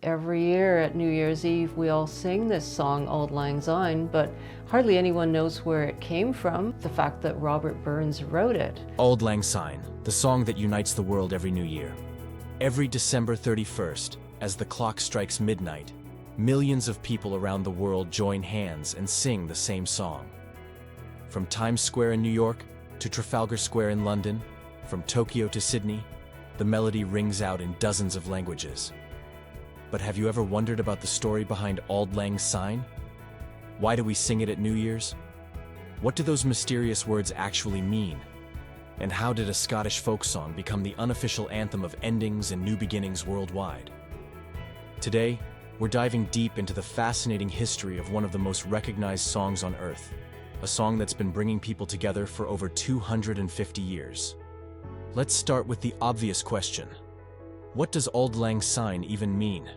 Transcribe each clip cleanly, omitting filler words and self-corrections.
Every year at New Year's Eve, we all sing this song, Auld Lang Syne, but hardly anyone knows where it came from, the fact that Robert Burns wrote it. Auld Lang Syne, the song that unites the world every New Year. Every December 31st, as the clock strikes midnight, millions of people around the world join hands and sing the same song. From Times Square in New York to Trafalgar Square in London, from Tokyo to Sydney, the melody rings out in dozens of languages. But have you ever wondered about the story behind Auld Lang Syne? Why do we sing it at New Year's? What do those mysterious words actually mean? And how did a Scottish folk song become the unofficial anthem of endings and new beginnings worldwide? Today, we're diving deep into the fascinating history of one of the most recognized songs on Earth, a song that's been bringing people together for over 250 years. Let's start with the obvious question. What does Auld Lang Syne even mean?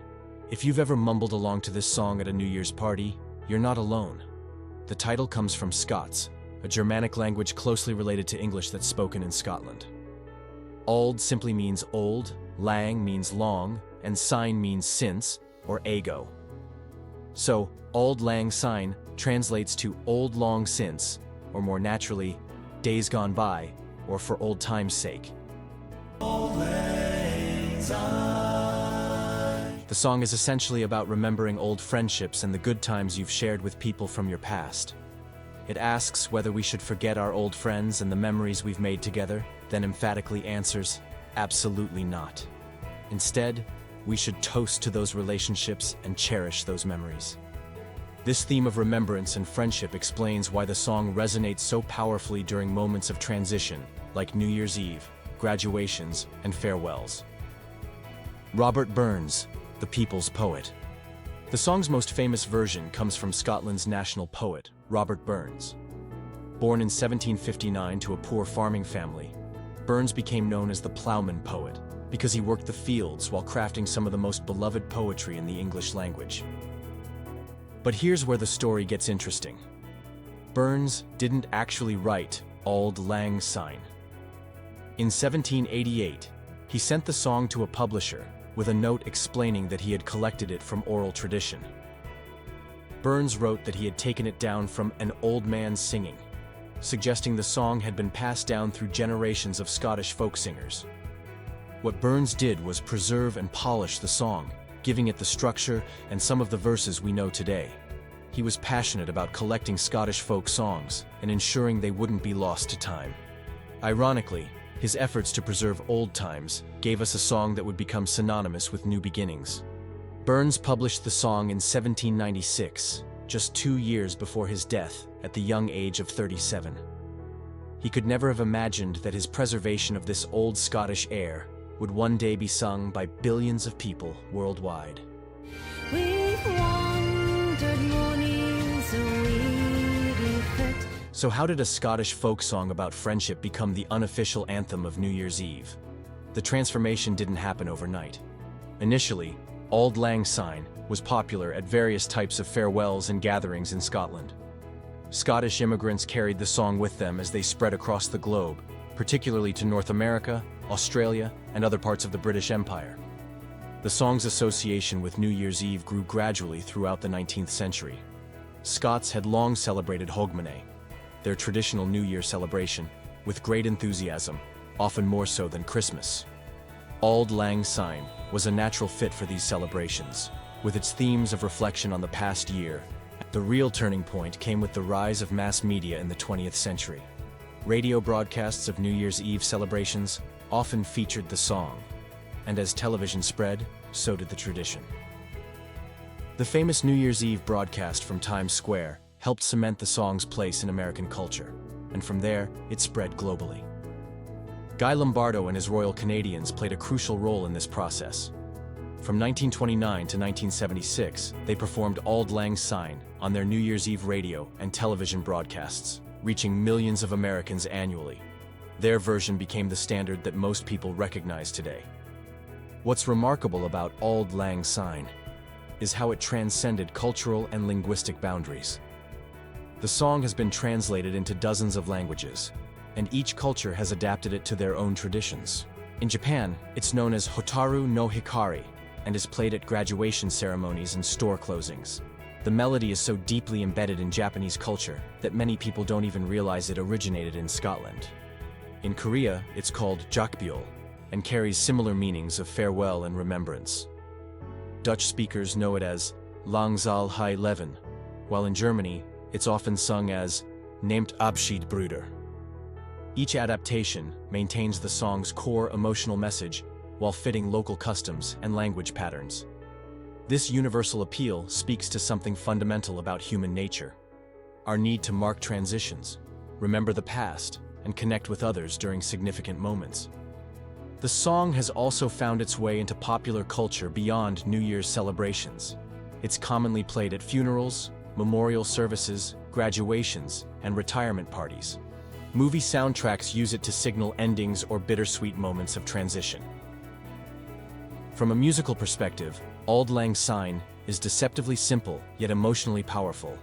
If you've ever mumbled along to this song at a New Year's party, you're not alone. The title comes from Scots, a Germanic language closely related to English that's spoken in Scotland. Auld simply means old, lang means long, and syne means since, or ago. So, Auld Lang Syne translates to old long since, or more naturally, days gone by, or for old time's sake. The song is essentially about remembering old friendships and the good times you've shared with people from your past. It asks whether we should forget our old friends and the memories we've made together, then emphatically answers, absolutely not. Instead, we should toast to those relationships and cherish those memories. This theme of remembrance and friendship explains why the song resonates so powerfully during moments of transition, like New Year's Eve, graduations, and farewells. Robert Burns, the people's poet. The song's most famous version comes from Scotland's national poet, Robert Burns. Born in 1759 to a poor farming family, Burns became known as the ploughman poet because he worked the fields while crafting some of the most beloved poetry in the English language. But here's where the story gets interesting. Burns didn't actually write Auld Lang Syne. In 1788, he sent the song to a publisher with a note explaining that he had collected it from oral tradition. Burns wrote that he had taken it down from an old man singing, suggesting the song had been passed down through generations of Scottish folk singers. What Burns did was preserve and polish the song, giving it the structure and some of the verses we know today. He was passionate about collecting Scottish folk songs and ensuring they wouldn't be lost to time. Ironically, his efforts to preserve old times gave us a song that would become synonymous with new beginnings. Burns published the song in 1796, just 2 years before his death at the young age of 37. He could never have imagined that his preservation of this old Scottish air would one day be sung by billions of people worldwide. We've wandered mornings a weary foot. So how did a Scottish folk song about friendship become the unofficial anthem of New Year's Eve? The transformation didn't happen overnight. Initially, Auld Lang Syne was popular at various types of farewells and gatherings in Scotland. Scottish immigrants carried the song with them as they spread across the globe, particularly to North America, Australia, and other parts of the British Empire. The song's association with New Year's Eve grew gradually throughout the 19th century. Scots had long celebrated Hogmanay, their traditional New Year celebration, with great enthusiasm, often more so than Christmas. Auld Lang Syne was a natural fit for these celebrations, with its themes of reflection on the past year. The real turning point came with the rise of mass media in the 20th century. Radio broadcasts of New Year's Eve celebrations often featured the song, and as television spread, so did the tradition. The famous New Year's Eve broadcast from Times Square helped cement the song's place in American culture, and from there, it spread globally. Guy Lombardo and his Royal Canadians played a crucial role in this process. From 1929 to 1976, they performed Auld Lang Syne on their New Year's Eve radio and television broadcasts, reaching millions of Americans annually. Their version became the standard that most people recognize today. What's remarkable about Auld Lang Syne is how it transcended cultural and linguistic boundaries. The song has been translated into dozens of languages, and each culture has adapted it to their own traditions. In Japan, it's known as Hotaru no Hikari, and is played at graduation ceremonies and store closings. The melody is so deeply embedded in Japanese culture that many people don't even realize it originated in Scotland. In Korea, it's called Jakbyeol and carries similar meanings of farewell and remembrance. Dutch speakers know it as Lang Syne leven, while in Germany, it's often sung as Neemt Abschied Broeder. Each adaptation maintains the song's core emotional message while fitting local customs and language patterns. This universal appeal speaks to something fundamental about human nature: our need to mark transitions, remember the past, and connect with others during significant moments. The song has also found its way into popular culture beyond New Year's celebrations. It's commonly played at funerals, memorial services, graduations, and retirement parties. Movie soundtracks use it to signal endings or bittersweet moments of transition. From a musical perspective, Auld Lang Syne is deceptively simple yet emotionally powerful.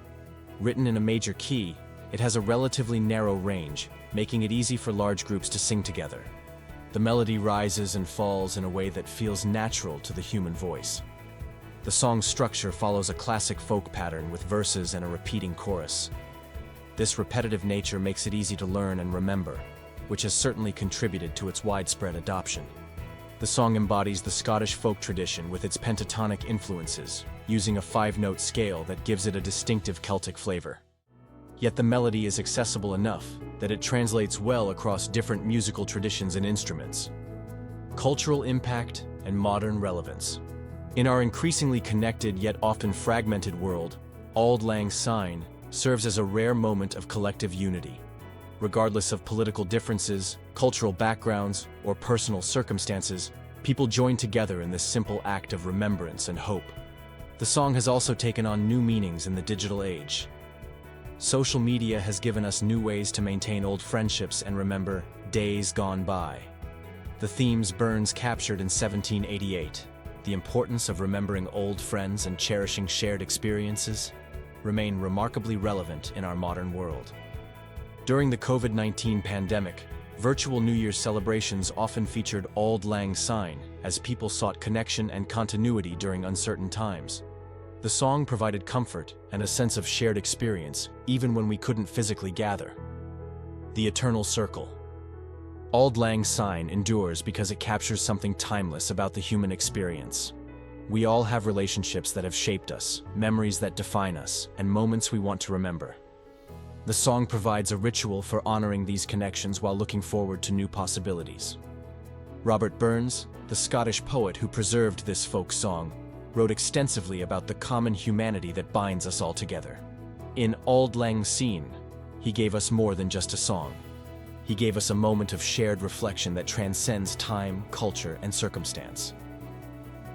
Written in a major key, it has a relatively narrow range, making it easy for large groups to sing together. The melody rises and falls in a way that feels natural to the human voice. The song's structure follows a classic folk pattern with verses and a repeating chorus. This repetitive nature makes it easy to learn and remember, which has certainly contributed to its widespread adoption. The song embodies the Scottish folk tradition with its pentatonic influences, using a 5-note scale that gives it a distinctive Celtic flavor. Yet the melody is accessible enough that it translates well across different musical traditions and instruments. Cultural impact and modern relevance. In our increasingly connected yet often fragmented world, Auld Lang Syne serves as a rare moment of collective unity. Regardless of political differences, cultural backgrounds, or personal circumstances, people join together in this simple act of remembrance and hope. The song has also taken on new meanings in the digital age. Social media has given us new ways to maintain old friendships and remember days gone by. The themes Burns captured in 1788, the importance of remembering old friends and cherishing shared experiences, remain remarkably relevant in our modern world. During the COVID-19 pandemic, virtual New Year's celebrations often featured Auld Lang Syne as people sought connection and continuity during uncertain times. The song provided comfort and a sense of shared experience, even when we couldn't physically gather. The Eternal Circle. Auld Lang Syne endures because it captures something timeless about the human experience. We all have relationships that have shaped us, memories that define us, and moments we want to remember. The song provides a ritual for honoring these connections while looking forward to new possibilities. Robert Burns, the Scottish poet who preserved this folk song, wrote extensively about the common humanity that binds us all together. In Auld Lang Syne, he gave us more than just a song. He gave us a moment of shared reflection that transcends time, culture, and circumstance.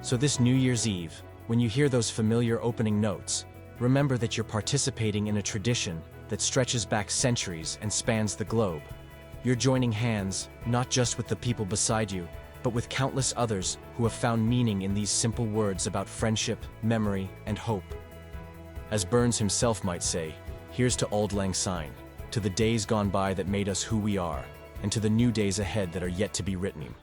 So this New Year's Eve, when you hear those familiar opening notes, remember that you're participating in a tradition that stretches back centuries and spans the globe. You're joining hands, not just with the people beside you, but with countless others who have found meaning in these simple words about friendship, memory, and hope. As Burns himself might say, here's to Auld Lang Syne, to the days gone by that made us who we are, and to the new days ahead that are yet to be written.